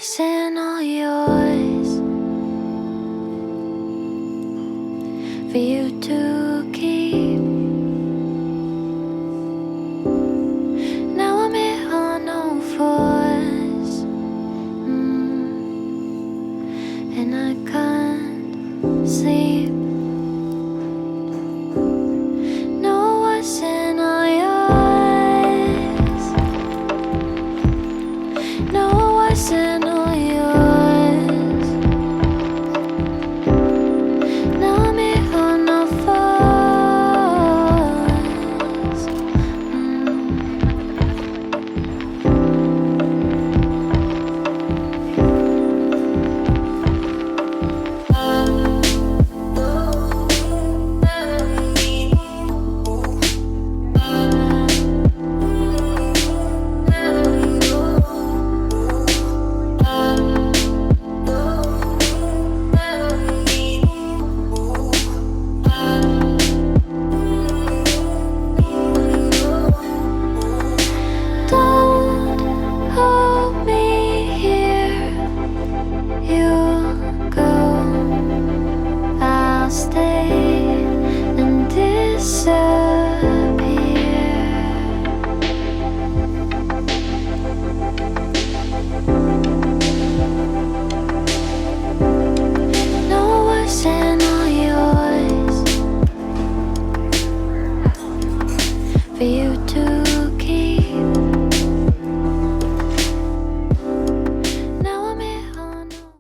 wasn't all yours for you to keep. Now I'm here on all fours, and I can't sleep. No, it wasn't all yours. No, it wasn't